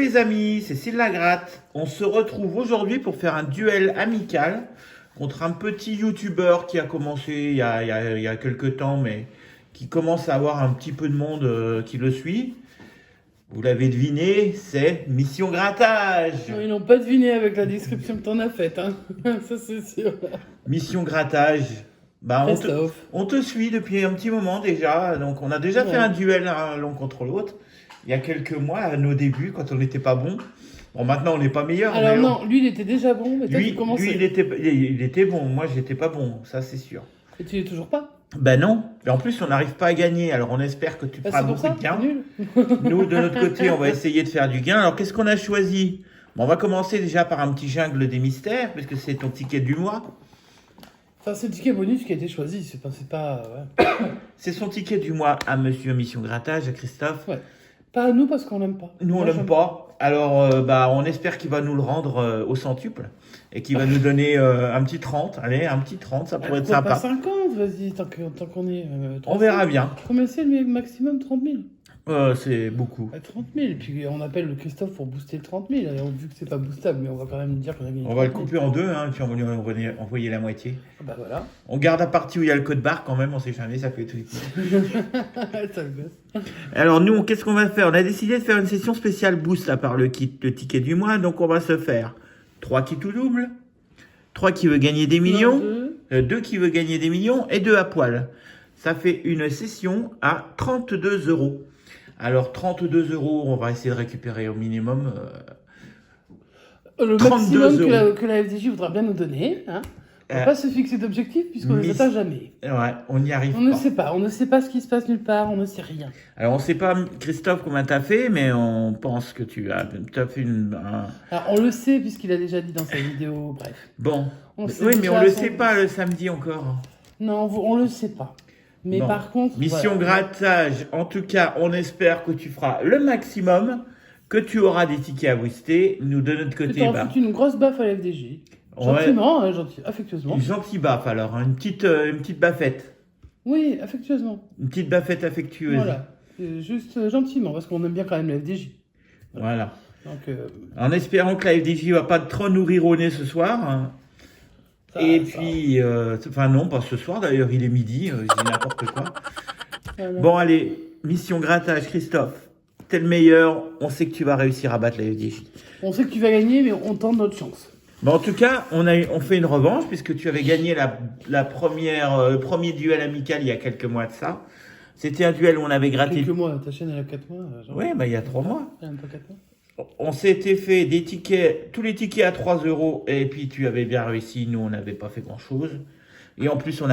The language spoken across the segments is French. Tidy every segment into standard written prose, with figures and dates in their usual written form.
les amis, c'est Cécile Lagratte. On se retrouve aujourd'hui pour faire un duel amical contre un petit youtubeur qui a commencé il y a quelques temps, mais qui commence à avoir un petit peu de monde qui le suit. Vous l'avez deviné, c'est Mission Grattage. Non, ils n'ont pas deviné avec la description que t'en as faite, hein. Ça c'est sûr. Mission Grattage. Bah, Christophe. on te suit depuis un petit moment déjà, donc on a déjà fait un duel l'un contre l'autre. Il y a quelques mois, à nos débuts, quand on n'était pas bon. Bon, maintenant on n'est pas meilleur. Alors mais non, lui il était déjà bon, mais toi tu commençais. lui il était bon, moi j'étais pas bon, ça c'est sûr. Et tu l'es toujours pas. Ben non, et en plus on n'arrive pas à gagner, alors on espère que tu feras C'est pour beaucoup ça, de gains. nul. Nous de notre côté on va essayer de faire du gain. Alors qu'est-ce qu'on a choisi? Bon, on va commencer déjà par un petit jungle des mystères, parce que c'est ton ticket du mois. Enfin, c'est le ticket bonus qui a été choisi, c'est pas ouais. C'est son ticket du mois à Monsieur Mission Grattage, à Christophe. Ouais. Pas à nous parce qu'on l'aime pas. Nous, on Moi, l'aime j'aime pas. Alors, on espère qu'il va nous le rendre au centuple et qu'il va nous donner un petit 30. Allez, un petit 30, ça pourrait être Pourquoi sympa. pas 50, vas-y, tant qu'on est. On verra bien. Combien c'est le maximum? 30 000. C'est beaucoup. 30 000, puis on appelle le Christophe pour booster le 30 000. Et vu que c'est pas boostable, mais on va quand même dire qu'on a gagné. On va le 30 000. couper en deux, hein, puis on va lui envoyer la moitié. Bah voilà. On garde la partie où il y a le code barre quand même, on sait jamais, ça fait tout. Ça le gosse. Alors nous, qu'est-ce qu'on va faire? On a décidé de faire une session spéciale boost à part le ticket du mois, donc on va se faire 3 qui tout double, 3 qui veut gagner des millions, 2 qui veut gagner des millions et 2 à poil. Ça fait une session à 32 €. Alors 32 €, on va essayer de récupérer au minimum Le 32 maximum que la FDJ voudra bien nous donner. Hein. On ne va pas se fixer d'objectifs puisqu'on ne les atteint jamais. Ouais, on n'y arrive pas. On ne sait pas ce qui se passe nulle part, on ne sait rien. Alors on ne sait pas, Christophe, combien tu as fait, mais on pense que tu as fait Alors on le sait puisqu'il a déjà dit dans sa vidéo, bref. Bon, oui, mais on ne le sait pas le samedi encore. Non, on ne le sait pas. Mais bon. par contre... Mission Grattage, en tout cas, on espère que tu feras le maximum, que tu auras des tickets à booster. Nous, de notre côté... Tu auras foutu une grosse baffe à la FDJ. Gentiment, ouais. Affectueusement. Une gentille baffe, alors. Une petite baffette. Oui, affectueusement. Une petite baffette affectueuse. Voilà. Juste gentiment, parce qu'on aime bien quand même la FDJ. Voilà. Donc, en espérant que la FDJ va pas trop nourrir au nez ce soir. Puis, enfin non, pas ce soir d'ailleurs, il est midi, je dis n'importe quoi. Voilà. Bon, allez, mission grattage, Christophe. T'es le meilleur, on sait que tu vas réussir à battre la FDJ. On sait que tu vas gagner, mais on tente notre chance. Bon, en tout cas, on fait une revanche, puisque tu avais gagné le premier duel amical il y a quelques mois de ça. C'était un duel où on avait gratté... Quelques mois, ta chaîne elle a 4 mois. Oui, bah il y a 3 mois. Même pas 4 mois. On s'était fait des tickets, tous les tickets à 3 €, et puis tu avais bien réussi, nous on n'avait pas fait grand chose. Et en plus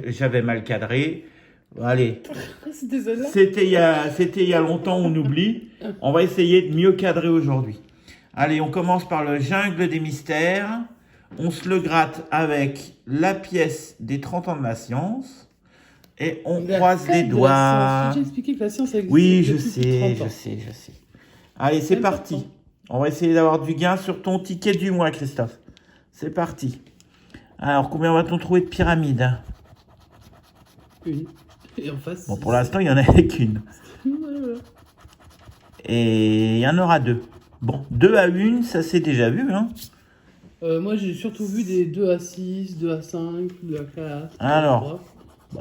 j'avais mal cadré. Allez, c'était il y a longtemps, on oublie. On va essayer de mieux cadrer aujourd'hui. Allez, on commence par le jungle des mystères. On se le gratte avec la pièce des 30 ans de la science. Et on croise les doigts. J'ai expliqué que la science existe. Oui, je sais. Allez, c'est parti. On va essayer d'avoir du gain sur ton ticket du mois, Christophe. C'est parti. Alors, combien va-t-on trouver de pyramides? Une. Et en face... Bon, pour l'instant, il n'y en a qu'une. Et il y en aura 2. Bon, 2 à 1, ça s'est déjà vu, hein. Moi, j'ai surtout vu des 2 à 6, 2 à 5, 2 à 4. Alors,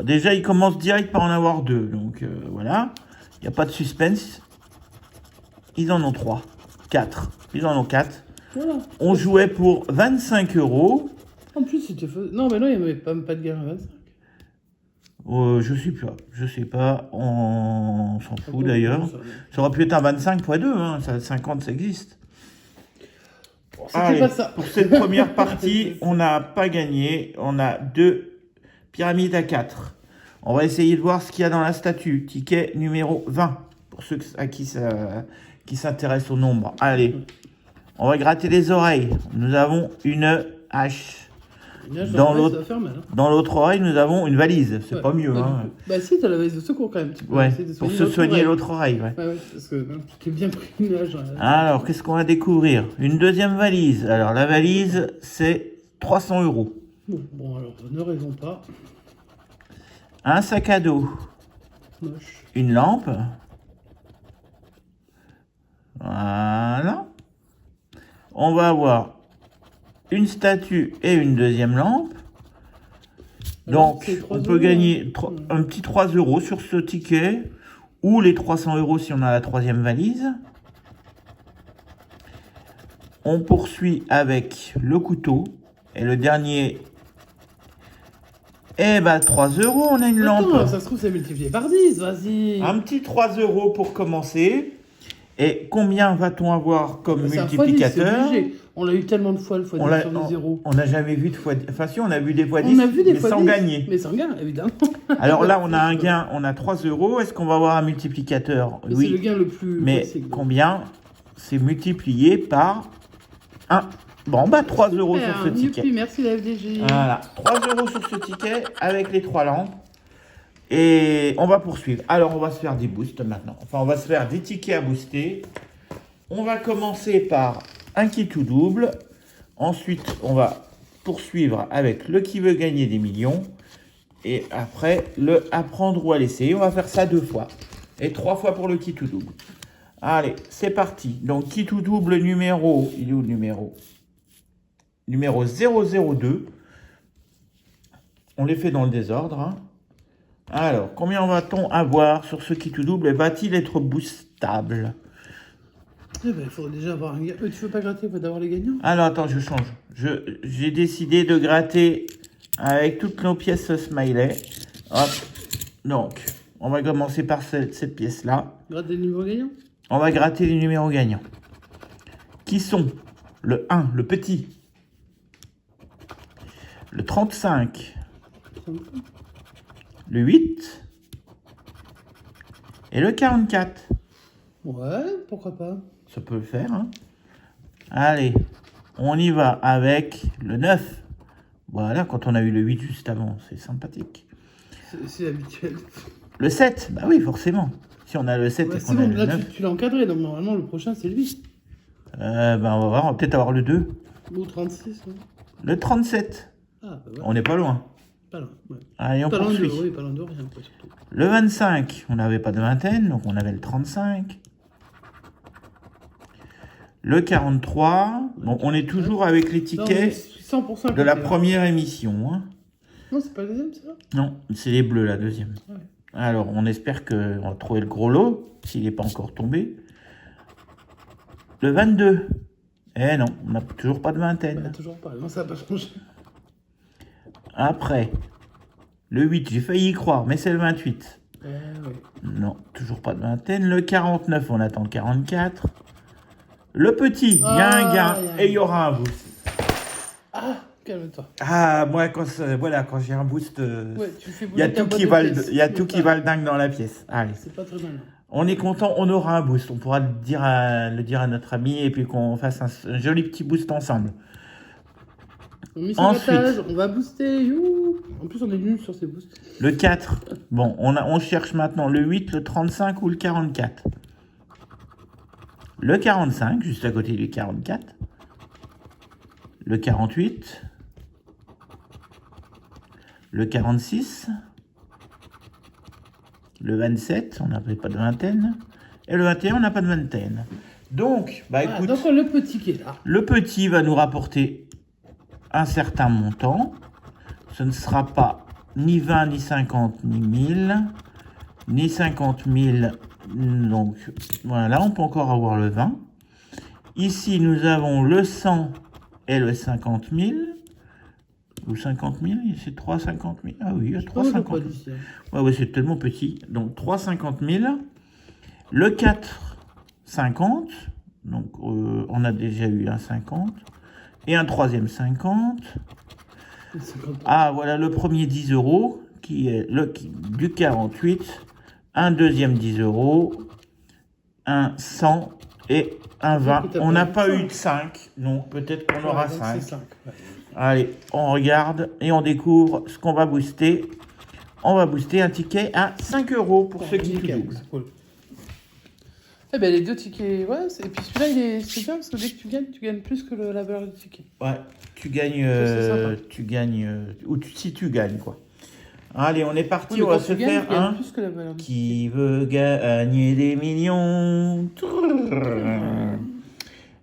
déjà, il commence direct par en avoir 2. Donc, voilà. Il n'y a pas de suspense. Ils en ont 3. 4. Ils en ont 4. Voilà. On jouait pour 25 €. En plus, c'était... Non, mais non, il n'y avait pas de guerre à 25. Je sais pas. On s'en fout d'ailleurs. Ça aurait pu être un 25 x 2. Hein. 50, ça existe. Bon, c'était pas ça. Pour cette première partie, on n'a pas gagné. On a 2 pyramides à 4. On va essayer de voir ce qu'il y a dans la statue. Ticket numéro 20. Pour ceux à qui s'intéressent au nombre. Allez, on va gratter les oreilles. Nous avons une hache. Dans l'autre oreille, nous avons une valise. C'est pas mieux. Hein. Bah si, t'as la valise de secours quand même. Pour se soigner l'autre oreille. Ouais, parce que tu t'es bien pris une hache. Alors, qu'est-ce qu'on va découvrir? Une deuxième valise. Alors, la valise, c'est 300 €. Bon, alors, ne rêvons pas. Un sac à dos. Moche. Une lampe. Voilà. On va avoir une statue et une deuxième lampe. Alors, Donc, c'est 3 on peut euros, gagner hein. un petit 3 euros sur ce ticket, ou les 300 euros si on a la troisième valise. On poursuit avec le couteau. Et le dernier, eh ben 3 euros, on a une Attends, lampe. ça se trouve, c'est multiplié par 10, vas-y. Un petit 3 euros pour commencer. Et combien va-t-on avoir comme C'est un multiplicateur? x10, c'est obligé. On l'a eu tellement de fois le On x10 l'a- sur les zéros. On n'a jamais vu de fois 10. Enfin, si, on a vu des fois 10, On a vu des mais fois sans 10, gagner. Mais sans gain, évidemment. Alors là, on a un gain, on a 3 euros. Est-ce qu'on va avoir un multiplicateur? Mais c'est le Oui. gain le plus Mais classique. combien? C'est multiplié par 1. Bon, bah 3 euros sur ce ticket. Youpi, merci la FDJ. Voilà, 3 euros sur ce ticket avec les 3 lampes. Et on va poursuivre. Alors, on va se faire des boosts maintenant. Enfin, on va se faire des tickets à booster. On va commencer par un qui tout double. Ensuite, on va poursuivre avec le qui veut gagner des millions. Et après, le à prendre ou à laisser. On va faire ça 2 fois. Et 3 fois pour le qui tout double. Allez, c'est parti. Donc, qui tout double numéro. Il est où le numéro? Numéro 002. On les fait dans le désordre. Hein. Alors, combien va-t-on avoir sur ce qui tout double? Va-t-il être boostable? Eh ben, il faudrait déjà avoir un gagnant. Tu veux pas gratter, il faut d'abord les gagnants. Alors, attends, je change. J'ai décidé de gratter avec toutes nos pièces smiley. Hop. Donc, on va commencer par cette pièce-là. Gratter le numéro gagnant. On va gratter les numéros gagnants. Qui sont le 1, le petit. Le 35. Le 8. Et le 44. Ouais, pourquoi pas. Ça peut le faire, hein. Allez, on y va avec le 9. Voilà, quand on a eu le 8 juste avant, c'est sympathique. C'est habituel. Le 7, bah oui, forcément. Si on a le 7 Ouais, et c'est qu'on a bon, le là 9, tu l'as encadré, donc normalement le prochain c'est lui. on va voir, on va peut-être avoir le 2. Ou 36. Ouais. Le 37, Ah, bah ouais. on n'est pas loin. Pas loin. Ouais. Allez, on Pas loin de, poursuit. oui, pas loin de rien, quoi, surtout. Le 25, on n'avait pas de vingtaine, donc on avait le 35. Le 43, bon, on est toujours avec les Là, on est tickets 100% de la côté, là. première émission. Hein. Non, c'est pas le deuxième, c'est là. Non, c'est les bleus, la deuxième. Ouais. Alors, on espère qu'on va trouver le gros lot, s'il n'est pas encore tombé. Le 22. Eh non, on n'a toujours pas de Bah, vingtaine. toujours pas, non, ça va pas changer. Après, le 8, j'ai failli y croire, mais c'est le 28. Ouais. Non, toujours pas de vingtaine. Le 49, on attend le 44. Le petit, il y a un gain et il y aura un boost. Ah, calme-toi. Ah, moi, quand j'ai un boost, Ouais, tu fais il y a bouger ta tout boîte qui de va pièces. il y a tout Donc, qui va le dingue dans la pièce. Allez. C'est pas très mal. On est content, on aura un boost. On pourra le dire à notre ami et puis qu'on fasse un joli petit boost ensemble. On met son Ensuite. grattage, on va booster. Youhou. En plus, on est nuls sur ces boosts. Le 4, bon, on cherche maintenant le 8, le 35 ou le 44. Le 45, juste à côté du 44. Le 48. Le 46. Le 27, on n'avait pas de vingtaine. Et le 21, on n'a pas de vingtaine. Donc, bah Ah, écoute, donc le petit qui est là. le petit va nous rapporter un certain montant. Ce ne sera pas ni 20, ni 50, ni 1000, ni 50 000. Donc, voilà, on peut encore avoir le 20. Ici, nous avons le 100 et le 50 000. Ou 50 000, c'est 350 000. Ah oui, il y a 350 000. Ouais, c'est tellement petit. Donc, 350 000. Le 4, 50. Donc, on a déjà eu un 50. Et un troisième 50. Ah, voilà le premier 10 euros, qui est du 48. Un deuxième 10 euros. Un 100 et un 20. On n'a pas eu de 5. Donc, peut-être qu'on aura 5. Allez, on regarde et on découvre ce qu'on va booster. On va booster un ticket à 5 euros pour ceux qui doublent. Cool. Eh ben les deux tickets, ouais, et puis celui-là, c'est bien parce que dès que tu gagnes plus que la valeur du ticket. Ouais, tu gagnes, Ça, c'est sympa. si tu gagnes, quoi. Allez, on est Oui, parti, mais on va quand se tu gagnes, faire tu gagnes un... plus que la valeur du Qui veut gagner des millions?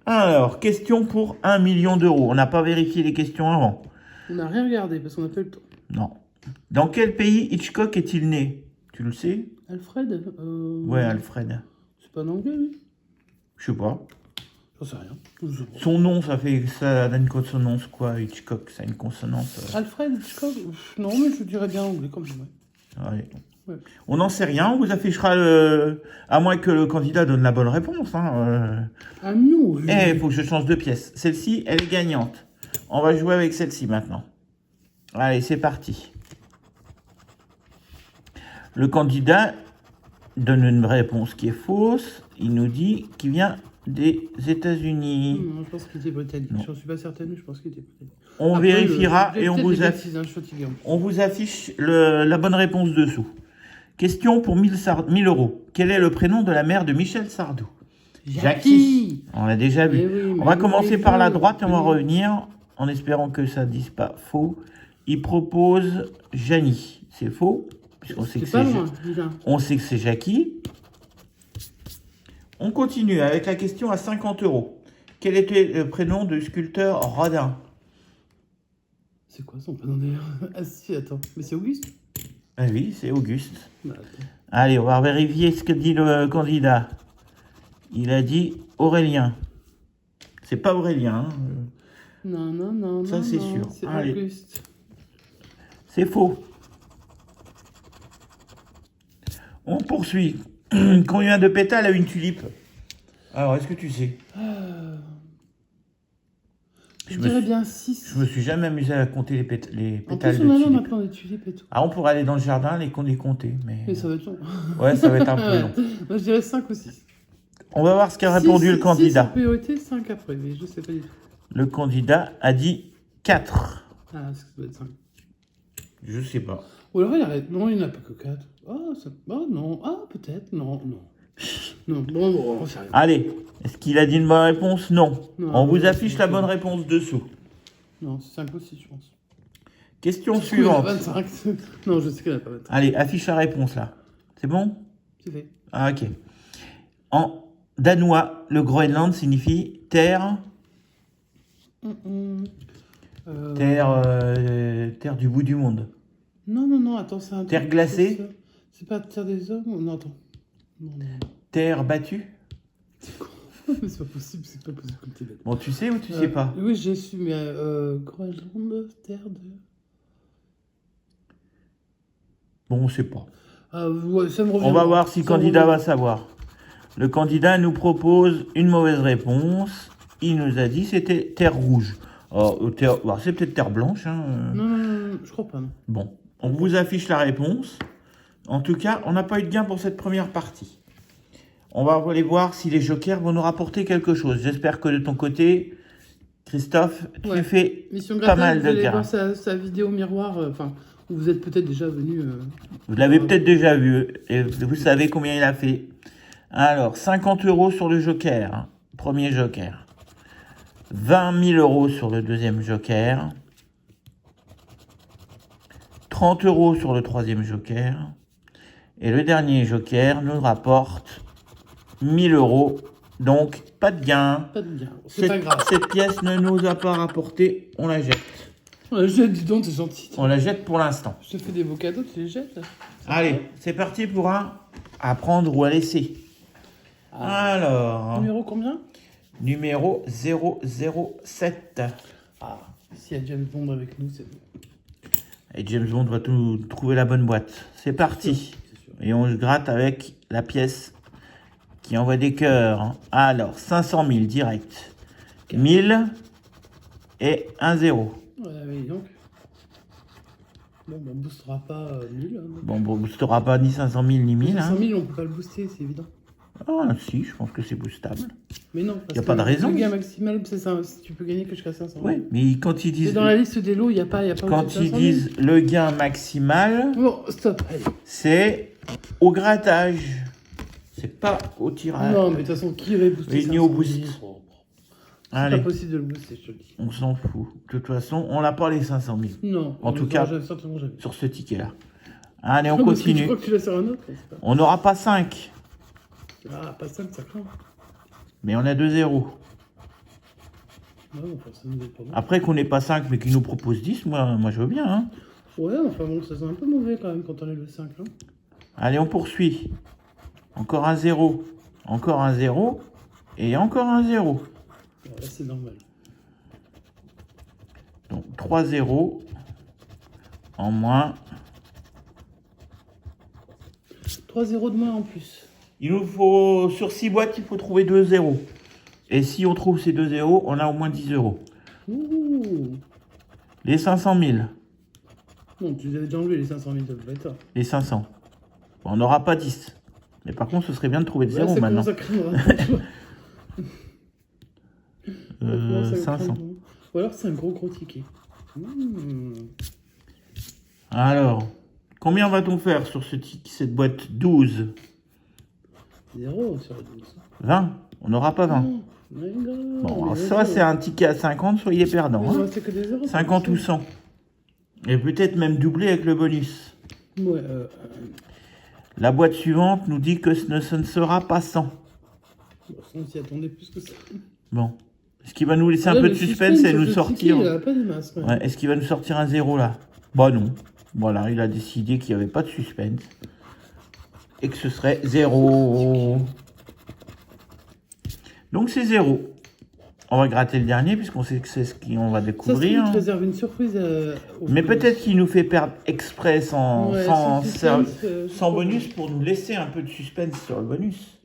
Alors, question pour 1 million d'euros. On n'a pas vérifié les questions avant. On n'a rien regardé parce qu'on n'a pas eu le temps. Non. Dans quel pays Hitchcock est-il né? Tu le sais? Alfred Ouais, Alfred. C'est pas un anglais, lui? Je sais pas. J'en sais rien. Je sais pas. Son nom, ça a une consonance quoi? Hitchcock, ça a une consonance. Alfred Hitchcock? Non, mais je dirais bien anglais comme ça. Allez. Ouais. On n'en sait rien, on vous affichera le... À moins que le candidat donne la bonne réponse. Hein. Ah non! Il faut que je change de pièce. Celle-ci, elle est gagnante. On va jouer avec celle-ci maintenant. Allez, c'est parti. Le candidat donne une réponse qui est fausse. Il nous dit qu'il vient des États-Unis. Non, je pense qu'il était britannique. Non. Je ne suis pas certaine, mais je pense qu'il était britannique. On Après, vérifiera j'ai et on peut-être vous, des bêtises, hein, je suis fatigué. on vous affiche la bonne réponse dessous. Question pour 1000 euros. Quel est le prénom de la mère de Michel Sardou? Jackie! On l'a déjà vu. Eh oui, mais On va oui, commencer mais par la faux. droite et on va Oui. revenir en espérant que ça ne dise pas faux. Il propose Janie. C'est faux, puisqu'on sait que C'est pas c'est loin, déjà. on sait que c'est Jackie. On continue avec la question à 50 euros. Quel était le prénom du sculpteur Rodin? C'est quoi son prénom d'ailleurs? Ah si, attends. Mais c'est Auguste? Ah oui, c'est Auguste. Bah, attends. Allez, on va vérifier ce que dit le candidat. Il a dit Aurélien. C'est pas Aurélien. Hein. Non, non, non, Ça, non, c'est non, sûr. c'est Allez. Auguste. C'est faux. On poursuit. Combien de pétales a une tulipe? Alors, est-ce que tu sais? Je me dirais suis- bien 6. Je me suis jamais amusé à compter les En pétales plus, de on a tulipe. maintenant des tulipes et tout. Ah, on pourrait aller dans le jardin les compter, mais... Mais ça va être long. Ouais, ça va être un peu long. Moi, je dirais 5 ou 6. On va voir ce qu'a répondu le candidat. 6 en priorité, 5 après, mais je sais pas du tout. Le candidat a dit 4. Ah, ça doit être 5. Je sais pas. Ou alors il arrête. Non, il n'y en a pas que 4. Non. Ah, peut-être. Non. Non, bon, on sait rien. Allez, est-ce qu'il a dit une bonne réponse? Non. Non, On vous non, affiche la non. bonne réponse dessous. Non, c'est 5 ou 6, je pense. Question Il y en a suivante. 25. Non, je sais qu'il n'y en a pas 25. Allez, affiche la réponse là. C'est bon? C'est fait. Ah, ok. En danois, le Groenland signifie terre... Terre du bout du monde. Non, attends, c'est un Terre truc, glacée? c'est ça. C'est pas Terre des Hommes? Non, attends. Non. Terre battue? Mais c'est pas possible comme t'es bête. Bon, tu sais ou tu sais pas? Oui, j'ai su, mais Groenland, Terre de... Bon, on sait pas. Ah, ouais, ça me revient. On va voir si le Ça me candidat revient. va savoir. Le candidat nous propose une mauvaise réponse. Il nous a dit c'était terre rouge. C'est peut-être terre blanche. Hein. Non, je crois pas, non. Bon, on vous affiche la réponse. En tout cas, on n'a pas eu de gain pour cette première partie. On va aller voir si les jokers vont nous rapporter quelque chose. J'espère que de ton côté, Christophe, tu Ouais. fais Mission pas Gratin, mal vous de allez gains. voir sa vidéo miroir, où vous êtes peut-être déjà venu... Vous l'avez peut-être déjà vu et vous savez combien il a fait. Alors, 50 euros sur le joker, hein, premier joker. 20 000 euros sur le deuxième joker. 30 euros sur le troisième joker. Et le dernier joker nous rapporte 1000 euros. Donc, pas de gain. Pas de bien, c'est pas grave. Cette pièce ne nous a pas rapporté. On la jette. Dis donc, t'es gentil. On la jette pour l'instant. Je te fais des beaux cadeaux, tu les jettes là. Allez, c'est parti pour un à prendre ou à laisser. Alors, Numéro combien? numéro 007. Ah, s'il y a James Bond avec nous, c'est bon. Et James Bond va tout trouver la bonne boîte. C'est parti. C'est sûr. Et on se gratte avec la pièce qui envoie des cœurs. Alors, 500 000 direct. 1000 et 1 0. Ouais, mais donc. Bon, on boostera pas 1000. Hein, donc. Bon, on ne boostera pas ni 500 000 ni 1000. 500 Hein. 000, on peut pas le booster, c'est évident. Ah, si, je pense que c'est boostable. Mais non, parce Y a que pas de raison. Le gain maximal, c'est ça. Tu peux gagner que jusqu'à 500 000. Oui, mais quand ils Et disent, dans la liste des lots, il n'y a pas. quand au-dessus de ils 500 000. disent le gain maximal, Bon, stop, allez. c'est au grattage. C'est pas au tirage. Non, mais de toute façon, qui irait booster Et 500 ni 000? au boost. C'est Allez, pas possible de le booster, je te le dis. on s'en fout. De toute façon, on n'a pas les 500 000 Non. En on tout les cas- aura certainement jamais. sur ce ticket-là. Allez, on Parce que je continue. crois que tu l'as sur un autre. C'est pas... On n'aura pas 5, Ah, pas 5, ça craint. mais on a 2 zéros. Ouais, enfin, ça nous est pas bon. Après qu'on n'ait pas 5, mais qu'il nous propose 10, moi je veux bien. Hein. Ouais, enfin bon, ça sent un peu mauvais quand même quand on est le 5. Hein. Allez, on poursuit. Encore un 0. Encore un 0. Et encore un 0. Ouais, là, c'est normal. Donc 3 0 en moins. 3-0 de moins en plus. Il nous faut, sur 6 boîtes, il faut trouver 2 zéros. Et si on trouve ces 2 zéros, on a au moins 10 euros. Ouh. Les 500 000. Non, tu les avais déjà enlevés les 500 000 de bêta. Les 500. Bon, on n'aura pas 10. Mais par contre, ce serait bien de trouver de Ouais, 0 ça maintenant. commence à craindre. Hein, tu vois. Ça commence à 500. craindre. Ou alors c'est un gros ticket. Alors, combien va-t-on faire sur cette boîte 12? 0 sur la 12. 20? On n'aura pas 20. Oh, my God, Bon, alors mais ça, zéro. c'est un ticket à 50, soyez perdants. Mais Hein. il restait que des 0. 50 ou 100. Et peut-être même doublé avec le bonus. Ouais, La boîte suivante nous dit que ce ne sera pas 100. bon, on s'y attendait plus que ça. Bon. Est-ce qu'il va nous laisser un Là, peu le de suspense et sur nous ce sortir ticket, il a pas des masses. Ouais. Ouais, est-ce qu'il va nous sortir un 0 là? Bah non. Voilà, il a décidé qu'il n'y avait pas de suspense. Et que ce serait 0. Donc c'est 0. On va gratter le dernier puisqu'on sait que c'est ce qu'on va Ça, c'est découvrir. te réserve une surprise. Mais peut-être qu'il nous fait perdre exprès sans suspense, sans bonus pour nous laisser un peu de suspense sur le bonus.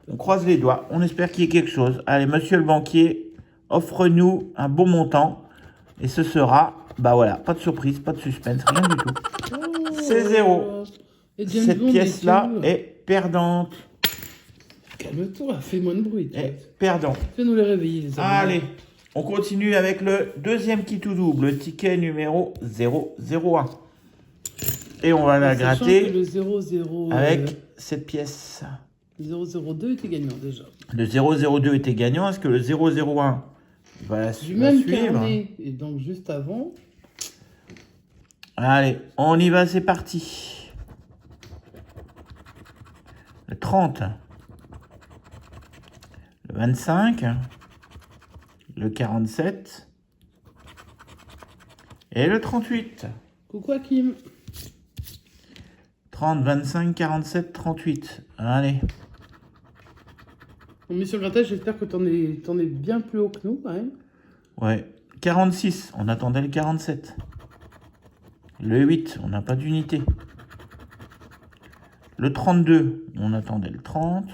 On croise les doigts. On espère qu'il y ait quelque chose. Allez, monsieur le banquier, offre-nous un bon montant. Et ce sera, bah voilà, pas de surprise, pas de suspense, rien du tout. Oh, C'est 0. Et James Cette Bond pièce-là est... est perdante. Calme-toi, fais moins de bruit. Est perdante. Fais-nous les réveiller, les amis. Allez, on continue avec le deuxième qui tout double, le ticket numéro 001. Et on va la Sachant gratter que le 0-0... avec cette pièce. 0-0-2 était gagnant déjà. Le 002 était gagnant. Est-ce que le 001 va Du va même suivre? carnet. Et donc juste avant... Allez, on y va, c'est parti. Le 30. Le 25. Le 47. Et le 38. Coucou Hakim. 30, 25, 47, 38. Allez. Bon, Mission Grattage, j'espère que t'en es bien plus haut que nous quand même. Ouais. 46, on attendait le 47. Le 8, on n'a pas d'unité. Le 32, on attendait le 30.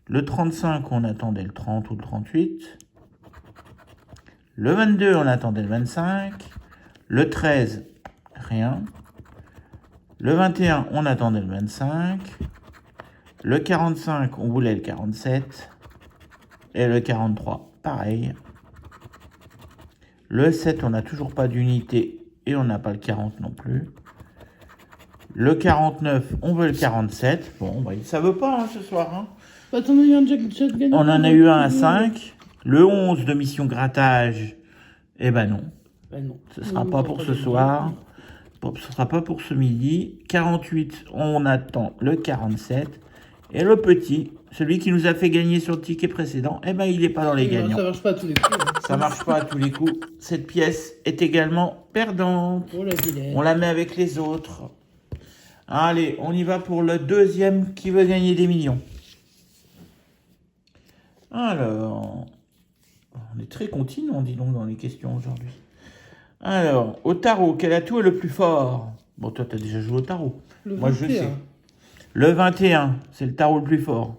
Le 35, on attendait le 30 ou le 38. Le 22, on attendait le 25. Le 13, rien. Le 21, on attendait le 25. Le 45, on voulait le 47. Et le 43, pareil. Le 7, on n'a toujours pas d'unité et on n'a pas le 40 non plus. Le 49, on veut le 47. Bon, bah, ça veut pas hein, ce soir. Hein. Bah t'en as eu un jackpot gagnant. On en a eu un à 5. Le 11 de mission grattage. Eh ben non. Bah non. Ce ne sera pas pour ce soir. Ce sera pas pour ce midi. 48, on attend le 47. Et le petit, celui qui nous a fait gagner sur le ticket précédent, eh ben il n'est pas dans les gagnants. Ça marche pas à tous les coups. Hein. Ça marche pas à tous les coups. Cette pièce est également perdante. Oh la vilaine. On la met avec les autres. Allez, on y va pour le deuxième qui veut gagner des millions. Alors, on est très continu, dis donc, dans les questions aujourd'hui. Alors, au tarot, quel atout est le plus fort? Bon, toi, tu as déjà joué au tarot. Le Moi, je 21. sais. Le 21, c'est le tarot le plus fort.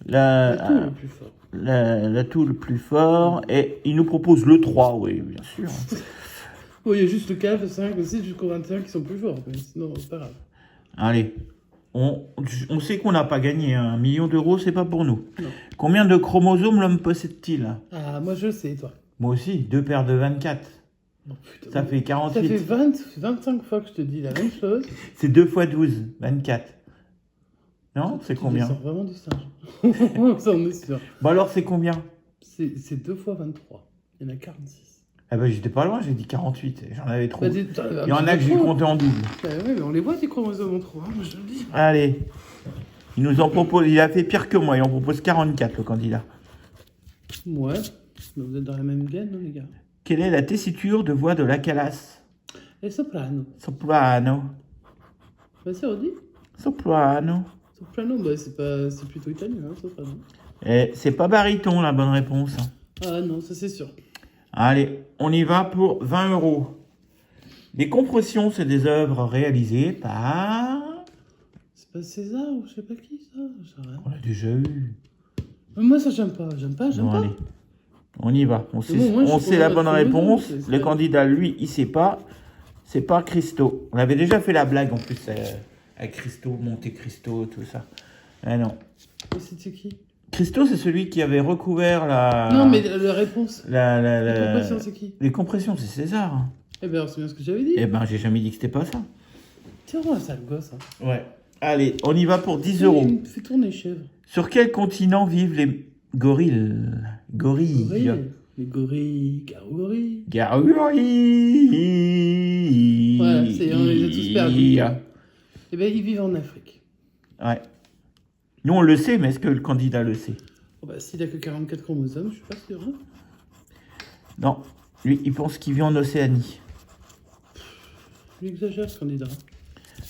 L'atout le plus fort. L'atout le plus fort. Et il nous propose le 3, oui, bien sûr. Oui, il y a juste le 4, le 5, le 6 jusqu'au 21 qui sont plus forts. Mais sinon, c'est pas grave. Allez, on sait qu'on n'a pas gagné. 1 million d'euros, c'est pas pour nous. Non. Combien de chromosomes l'homme possède-t-il? Ah, moi je sais, toi. Moi aussi, 2 paires de 24. Oh, putain. Ça fait Ça 48. fait 25 fois que je te dis la même chose. C'est 2 fois 12, 24. Non, c'est Tu combien? descends vraiment du singe. Ça, on est sûr. Bon alors, c'est combien? C'est 2 fois 23. Il y en a 46. Ah bah j'étais pas loin, j'ai dit 48. J'en avais trop. Bah, Il y en a que j'ai compté en double. Bah ouais, mais on les voit, tes chromosomes en trop, hein, moi, je te le dis. Allez. Il nous en propose, il a fait pire que moi. Il en propose 44, le candidat. Ouais, mais vous êtes dans la même gaine, non, les gars? Quelle est la tessiture de voix de la Calas? Et soprano. Soprano. Vas-y, redis. Soprano. Soprano, bah c'est plutôt italien, hein, soprano. Et c'est pas baryton, la bonne réponse. Ah non, ça c'est sûr. Allez, on y va pour 20 €. Les compressions, c'est des œuvres réalisées par... C'est pas César ou je sais pas qui, ça? Je sais rien. On l'a déjà eu. Mais moi, ça, j'aime pas. J'aime pas. Allez, on y va. On sait, bon, moi, je on suis sait la content bonne d'être réponse. faisant, c'est Le ça. candidat, lui, il sait pas. C'est pas Christo. On avait déjà fait la blague, en plus, avec Christo, Monte Cristo, tout ça. Ah non. Et c'était qui? Christo, c'est celui qui avait recouvert la... Non, mais la réponse. La La compression, c'est qui? Les compressions, c'est César. Eh ben, alors, c'est bien ce que j'avais dit. Eh ben, j'ai jamais dit que c'était pas ça. Tiens, un sale gosse, hein. Ouais. Allez, on y va pour 10 €. Il me fait tourner chèvre. Sur quel continent vivent les gorilles? Gorilles. Les gorilles, gorilles. Gorilles. Voilà, on les a tous perdus. Eh ben, ils vivent en Afrique. Ouais. Nous, on le sait, mais est-ce que le candidat le sait? Oh, bah, s'il a que 44 chromosomes, je suis pas sûr. Hein. Non. Lui, il pense qu'il vit en Océanie. Il exagère, ce candidat.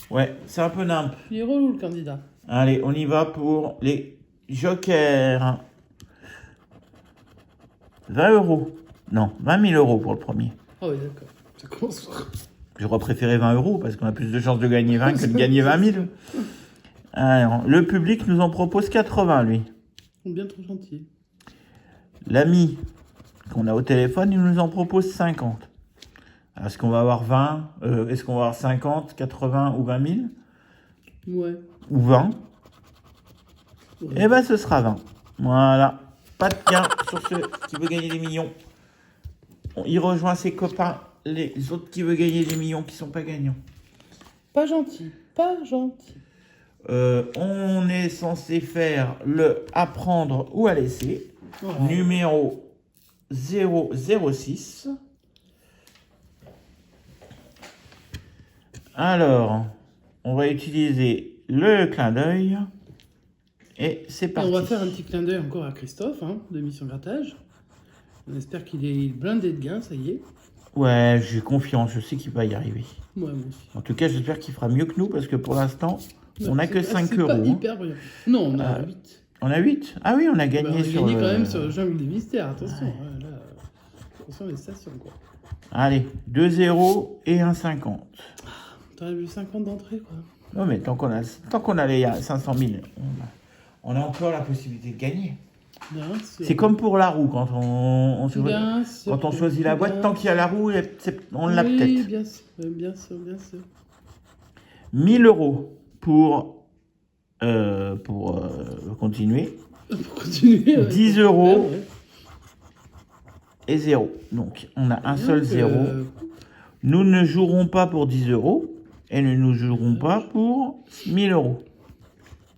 Ouais, c'est un peu nimp. Il est relou, le candidat. Allez, on y va pour les jokers. 20 €. Non, 20 000 € pour le premier. Ah oui, d'accord. Ça commence fort. J'aurais préféré 20 € parce qu'on a plus de chances de gagner 20 que de gagner 20 000. Alors, le public nous en propose 80, lui. Ils sont bien trop gentils. L'ami qu'on a au téléphone, il nous en propose 50. Alors, est-ce qu'on va avoir 20 est-ce qu'on va avoir 50, 80 ou 20 000 Ouais. Ou 20 Ouais. Eh ben, ce sera 20. Voilà. Pas de gain sur ceux qui veulent gagner des millions. Il rejoint ses copains, les autres qui veulent gagner des millions qui sont pas gagnants. Pas gentil. Pas gentil. On est censé faire le apprendre ou à laisser. Ouais. Numéro 006. Alors, on va utiliser le clin d'œil. Et c'est Et parti. on va faire un petit clin d'œil encore à Christophe, hein, de Mission Grattage. On espère qu'il est blindé de gains, ça y est. Ouais, j'ai confiance, je sais qu'il va y arriver. Ouais, moi aussi. En tout cas, j'espère qu'il fera mieux que nous parce que pour l'instant, on n'a que 5 C'est €. pas hein. hyper brillant. Non, on a 8. On a 8? Ah oui, on a gagné On a sur gagné le... quand même sur le jungle des mystères, attention. Ouais, là, attention les stations, quoi. Allez, 2 € et un 50. T'aurais vu 50 d'entrée, quoi. Non, mais tant qu'on a les 500 000, on a encore la possibilité de gagner. Bien sûr. C'est comme pour la roue, quand on Bien sûr. quand on choisit la boîte, tant qu'il y a la roue, on l'a Oui, peut-être. bien sûr, bien sûr, bien sûr. 1 000 € pour continuer. Pour continuer. 10 ouais. € Ouais. et 0. Donc, on a un Bien seul que- 0. Nous ne jouerons pas pour 10 € et nous ne jouerons pas pour 1 000 €.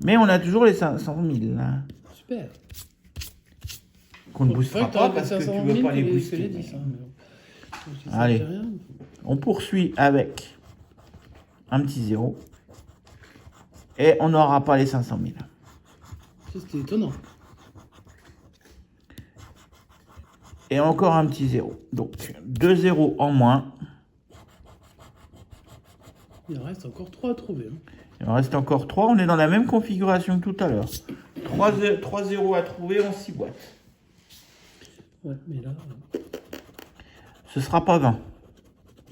Mais on a toujours les 500 000, là, Super. qu'on ne Bon, boostera c'est vrai pas t'aurais parce fait que 500 tu veux 000 pas les que que booster. les 10, hein, mais bon. Je dis ça, Allez. je dis rien. On poursuit avec un petit 0. Et on n'aura pas les 500 000. Ça, c'était étonnant. Et encore un petit 0. Donc, 2 0 en moins. Il en reste encore 3 à trouver. Hein. Il en reste encore 3. On est dans la même configuration que tout à l'heure. 3 0 à trouver en 6 boîtes. Ouais, mais là, Ce sera pas 20.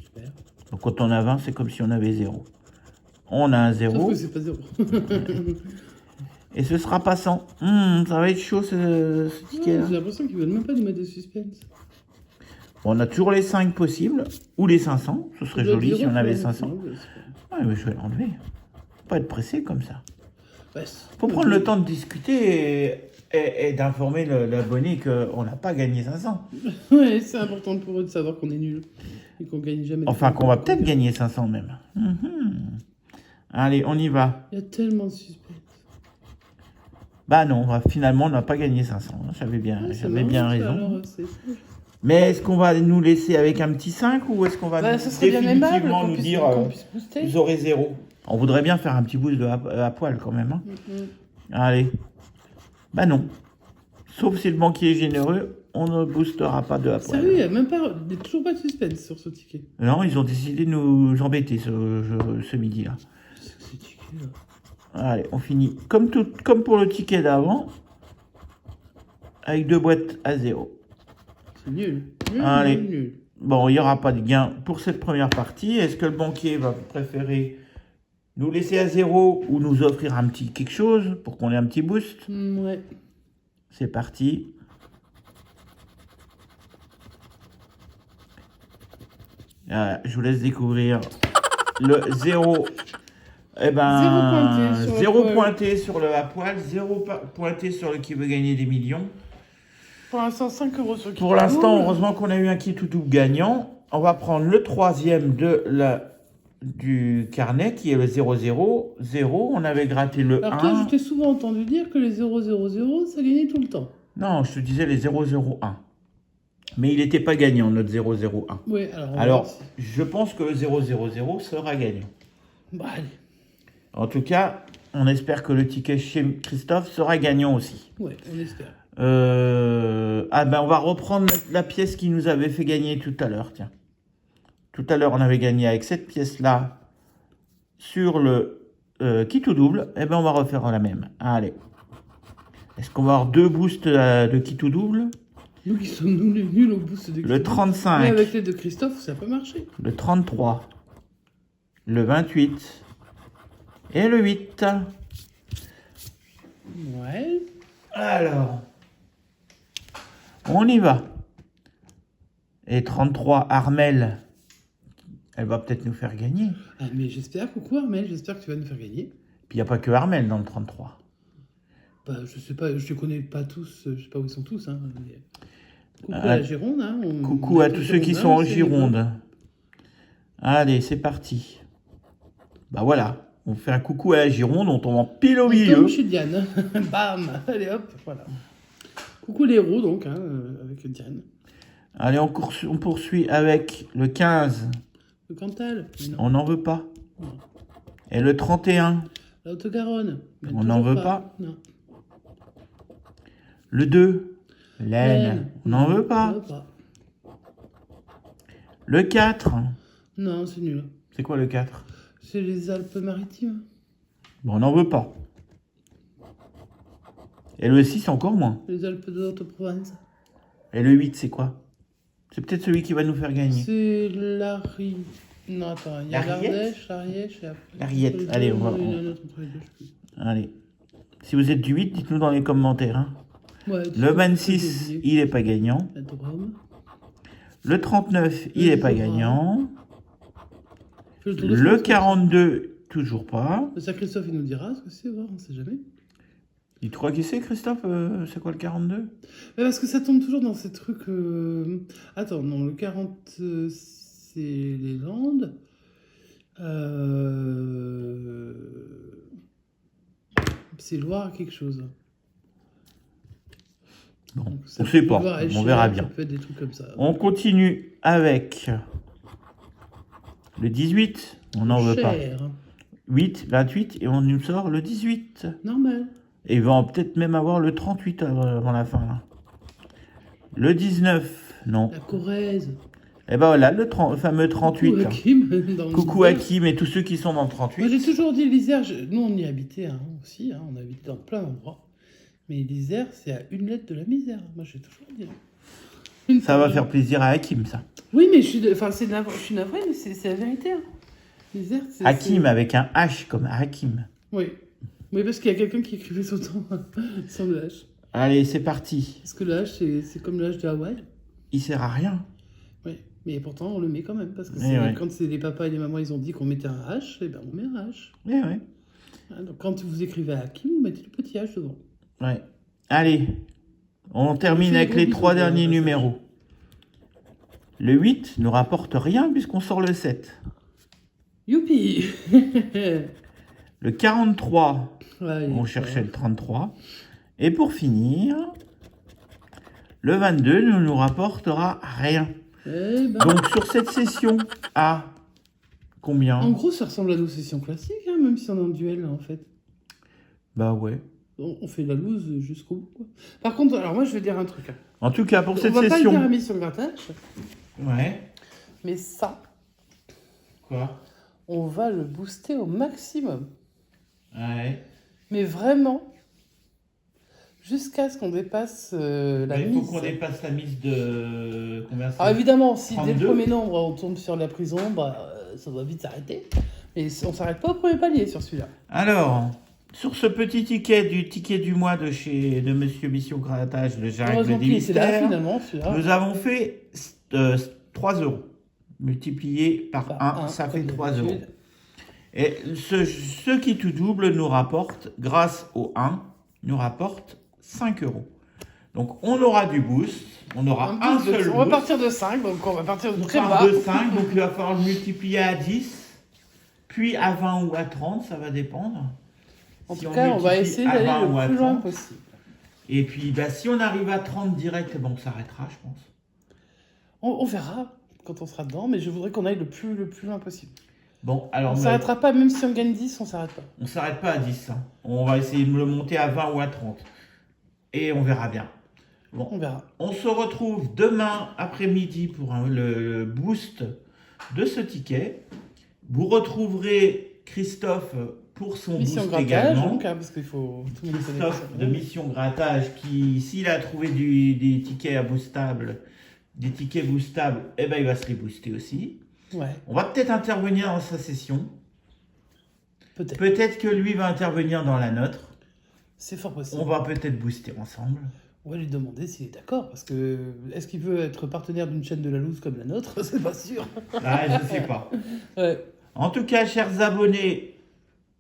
super. Donc, quand on a 20, c'est comme si on avait 0. On a un Sauf 0. que c'est pas 0. Et ce sera pas 100. Ça va être chaud ce ticket-là. J'ai l'impression qu'ils veulent même pas nous mettre de suspense. Bon, on a toujours les 5 possibles. Ou les 500. Ce serait joli si on avait 500. Ouais, mais je vais l'enlever. Faut pas être pressé comme ça. Faut prendre le temps de discuter et d'informer l'abonné qu'on n'a pas gagné 500. Ouais, c'est important pour eux de savoir qu'on est nul. Et qu'on gagne jamais. de Enfin, fois. qu'on va peut-être gagner 500 même. Allez, on y va. Il y a tellement de suspense. Bah non, finalement, on n'a pas gagné 500. J'avais bien Ouais, c'est raison. marrant, ça, alors, c'est- Mais est-ce qu'on va nous laisser avec un petit 5 ou est-ce qu'on va Bah, ce serait bien aimable définitivement qu'on nous puisse, dire qu'on puisse booster. vous aurez 0? On voudrait bien faire un petit boost à poil quand même. Hein. Allez. Bah non. Sauf si le banquier est généreux, on ne boostera pas de à poil. Sérieux, il n'y a toujours pas de suspense sur ce ticket. Non, ils ont décidé de nous embêter ce midi-là. Qu'est-ce que c'est ce ticket là? Allez, on finit comme pour le ticket d'avant, avec 2 boîtes à 0. C'est nul. Allez. Nul. Bon, il n'y aura pas de gain pour cette première partie. Est-ce que le banquier va préférer nous laisser à 0 ou nous offrir un petit quelque chose pour qu'on ait un petit boost? Ouais. C'est parti. Voilà, je vous laisse découvrir le 0. Eh ben, 0 pointé sur le à poil, 0 pointé sur le qui veut gagner des millions. Pour l'instant, 5 euros sur qui. Pour l'instant, heureusement qu'on a eu un qui tout double gagnant. On va prendre le troisième du carnet qui est le 0-0. 0, on avait gratté le 1. Alors toi, je t'ai souvent entendu dire que les 0-0-0, ça gagnait tout le temps. Non, je te disais les 0-0-1. Mais il n'était pas gagnant, notre 0-0-1. Oui, alors je pense que le 0-0-0 sera gagnant. Bah, allez. En tout cas, on espère que le ticket chez Christophe sera gagnant aussi. Oui, on espère. Ah ben, on va reprendre la pièce qui nous avait fait gagner tout à l'heure, tiens. Tout à l'heure, on avait gagné avec cette pièce-là sur le qui tout double. Eh ben, on va refaire la même. Allez. Est-ce qu'on va avoir 2 boosts de qui tout double? Nous qui sommes nuls au boost de Le 35. Mais avec l'aide de Christophe, ça peut marcher. Le 33. Le 28. Et le 8. Ouais. Alors. On y va. Et 33, Armel. Elle va peut-être nous faire gagner. Ah, mais j'espère, coucou Armel, j'espère que tu vas nous faire gagner. Puis il n'y a pas que Armel dans le 33. Bah, je sais pas, je te connais pas tous, je sais pas où ils sont tous. Hein, mais... Coucou à la Gironde. Hein, coucou à tous ceux qui sont en Gironde. Allez, c'est parti. Bah voilà, on fait un coucou à la Gironde, on tombe en pile au milieu. Tombe chez Diane. Bam. Allez hop, voilà. Coucou les héros donc, hein, avec Diane. Allez, on poursuit avec le 15. Le Cantal. On n'en veut pas. Non. Et le 31. La Haute-Garonne. On n'en veut pas. Non. Le 2. L'Aisne. On n'en veut pas. Le 4. Non, c'est nul. C'est quoi le 4? C'est les Alpes-Maritimes. Bon, on n'en veut pas. Et le 6, encore moins. Les Alpes de Haute-Provence. Et le 8, c'est quoi? C'est peut-être celui qui va nous faire gagner. C'est l'Ari... Non, attends, il y a l'Ardèche, l'Ariège et après... L'Ariège. Allez, on va... Allez. Si vous êtes du 8, dites-nous dans les commentaires. Hein. Ouais, le 26, il n'est pas gagnant. Le 39, il n'est pas gagnant. Le 42, toujours pas. Ça, Christophe, il nous dira ce que c'est, voir, on ne sait jamais. Tu crois qu'il sait, Christophe, c'est quoi le 42? Mais parce que ça tombe toujours dans ces trucs... Attends, non, le 40, c'est les Landes. C'est Loire quelque chose. Bon, on ne sait pas, on verra bien. Des trucs comme ça. On continue avec le 18, on n'en veut pas. 8, 28, et on nous sort le 18. Normal. Et ils vont peut-être même avoir le 38 avant la fin. Là. Le 19, non. La Corrèze. Et ben voilà, le fameux 38. Coucou Hakim. Coucou Hakim et tous ceux qui sont dans le 38. Moi, j'ai toujours dit l'Isère, nous on y habitait hein, aussi, hein, on habitait dans plein d'endroits. Mais l'Isère, c'est à une lettre de la misère. Moi, j'ai toujours dit. Ça va faire plaisir à Hakim, ça. Oui, mais je suis navrée, mais c'est la vérité. Hein. L'Isère, c'est... Hakim avec un H comme Hakim. Oui. Oui, parce qu'il y a quelqu'un qui écrivait son temps sans le H. Allez, c'est parti. Parce que le H, c'est comme le H de Hawaï. Il sert à rien. Oui, mais pourtant, on le met quand même. Parce que quand c'est les papas et les mamans, ils ont dit qu'on mettait un H, et bien on met un H. Oui, oui. Donc quand vous écrivez Hakim, vous mettez le petit H devant. Ouais. Allez, on termine avec les 3 derniers numéros. Le 8 ne rapporte rien puisqu'on sort le 7. Youpi. Le 43, ouais, on cherchait le 33. Et pour finir, Le 22 ne nous rapportera rien. Eh ben, Donc, sur cette session à combien? en gros, ça ressemble à nos sessions classiques, hein, même si on est en duel, en fait. Bah ouais. On fait la loose jusqu'au bout, quoi. Par contre, alors moi, je vais dire un truc. Hein. En tout cas, pour On cette va pas le session... dire à Mission Grattage, Ouais. mais ça, Quoi? on va le booster au maximum. Ouais. Mais vraiment, jusqu'à ce qu'on dépasse la Mais il mise. faut qu'on dépasse la mise de... Combien c'est? Alors évidemment, si dès 32. le premier nombre, on tombe sur la prison, bah, ça doit vite s'arrêter. Mais on s'arrête pas au premier palier sur celui-là. Alors, sur ce petit ticket du mois de Monsieur Mission Grattage, le Jarret Heureusement le qu'il était là, Mystère, finalement, celui-là. nous avons fait 3 euros. Multiplié par 1, ça fait 3 euros. d'habitude. Et ce qui tout double nous rapporte, grâce au 1, nous rapporte 5 euros. Donc on aura du boost, on aura un boost de- seul On va boost. partir de 5, donc on va partir de On très part bas. de 5, donc il va falloir le multiplier à 10, puis à 20 ou à 30, ça va dépendre. En Si tout cas, on va multiplie essayer à d'aller 20 ou à le plus loin 30, possible. Et puis bah, si on arrive à 30 direct, bon, on s'arrêtera, je pense. On verra quand on sera dedans, mais je voudrais qu'on aille le plus loin possible. Bon, On alors ne s'arrêtera pas, même si on gagne 10, on s'arrête pas. on s'arrête pas à 10. Hein. On va essayer de le monter à 20 ou à 30. Et on verra bien. Bon, On verra. on se retrouve demain après-midi pour le boost de ce ticket. Vous retrouverez Christophe pour son Mission boost grattage, également. donc, hein, parce qu'il faut tout le monde connaît Christophe ça. de Mission Grattage qui, s'il a trouvé des tickets boostables, eh ben, il va se les booster aussi. Ouais, On va peut-être intervenir dans sa session. peut-être. Peut-être que lui va intervenir dans la nôtre. C'est fort possible. On va peut-être booster ensemble. On va lui demander s'il est d'accord, parce que est-ce qu'il veut être partenaire d'une chaîne de la loose comme la nôtre? C'est pas sûr. Ah, je sais pas. Ouais. En tout cas, chers abonnés,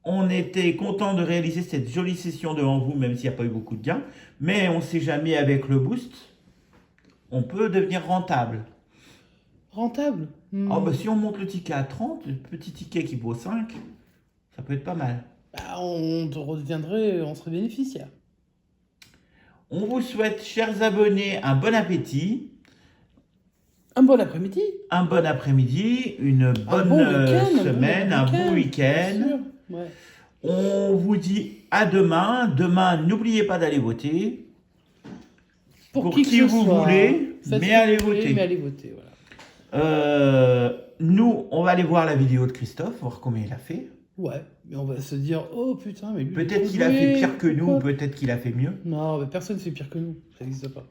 on était content de réaliser cette jolie session devant vous, même s'il n'y a pas eu beaucoup de gains. Mais on ne sait jamais, avec le boost, on peut devenir rentable. Rentable. Ah, bah, si on monte le ticket à 30, le petit ticket qui vaut 5, ça peut être pas mal. Bah, on serait bénéficiaire. On vous souhaite, chers abonnés, un bon appétit, Un bon après-midi. un bon après-midi, une bonne bon week-end, semaine, un bon bien week-end. sûr. Ouais. On vous dit à demain. Demain, n'oubliez pas d'aller voter. Pour qui qui que ce vous soit, voulez, faites mais ce que allez vous voulez, voter. Mais allez voter, voilà. Nous, on va aller voir la vidéo de Christophe, voir combien il a fait. Ouais, mais on va se dire, oh putain, mais lui, il est Peut-être trop qu'il a doué, fait pire que nous, pourquoi peut-être qu'il a fait mieux. Non, mais personne fait pire que nous, ça n'existe pas.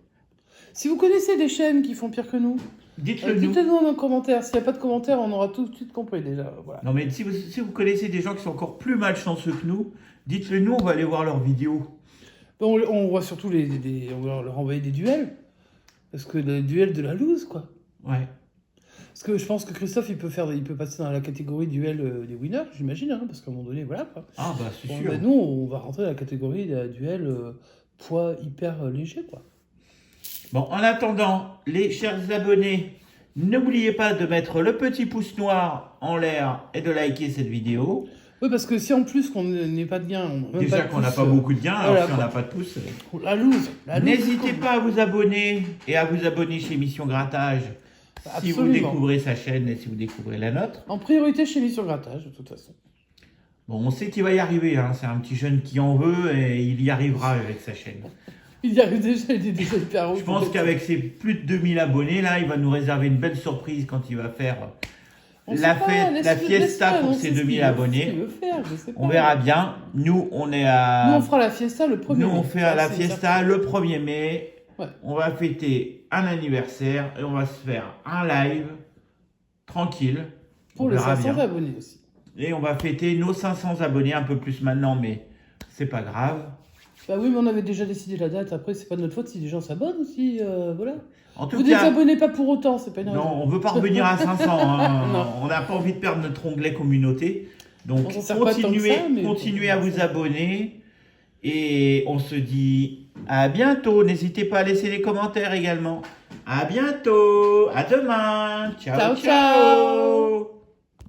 Si vous connaissez des chaînes qui font pire que nous, Dites-le nous. dites-le nous dans les commentaires. S'il n'y a pas de commentaires, on aura tout de suite compris déjà. Voilà. Non, mais si vous connaissez des gens qui sont encore plus malchanceux que nous, dites-le nous, on va aller voir leurs vidéos. On voit surtout on va leur envoyer des duels. Parce que les duels de la loose, quoi. Ouais. Parce que je pense que Christophe, il peut passer dans la catégorie duel des winners, j'imagine, hein, parce qu'à un moment donné, voilà, quoi. Ah, bah, c'est Bon, sûr. bah, nous, on va rentrer dans la catégorie de duel poids hyper léger, quoi. Bon, en attendant, les chers abonnés, n'oubliez pas de mettre le petit pouce noir en l'air et de liker cette vidéo. Oui, parce que si en plus qu'on n'ait pas de gain, on Déjà qu'on n'a pas beaucoup de gains, alors voilà, si on quoi. n'a pas de pouce. La loose. N'hésitez pas à vous abonner et à vous abonner chez Mission Grattage si vous Absolument. découvrez sa chaîne et si vous découvrez la nôtre. En priorité chez Mission Grattage, de toute façon. Bon, on sait qu'il va y arriver, hein. C'est un petit jeune qui en veut et il y arrivera avec sa chaîne. Il y arrive déjà, il est déjà hyper haut. Je pense qu'avec ses plus de 2000 abonnés, là, il va nous réserver une belle surprise quand il va faire la fiesta pour ses 2000 abonnés. On verra bien. Nous, on est à... Nous, on fera la fiesta le 1er mai. Nous, on fait la c'est fiesta certain. le 1er mai. Ouais. On va fêter un anniversaire et on va se faire un live tranquille. Pour On les verra 500 bien. abonnés aussi. Et on va fêter nos 500 abonnés, un peu plus maintenant, mais c'est pas grave. Bah oui, mais on avait déjà décidé la date. Après, c'est pas de notre faute si les gens s'abonnent aussi. Voilà. En tout Vous cas, désabonnez pas pour autant, c'est pas une raison. non, on veut pas revenir à 500. Hein. Non. On n'a pas envie de perdre notre onglet communauté. Donc, On s'en sert pas tant que continuez, ça, mais continuez bon, à vous ça. abonner. Et on se dit à bientôt. N'hésitez pas à laisser les commentaires également. À bientôt. À demain. Ciao, Ciao, ciao.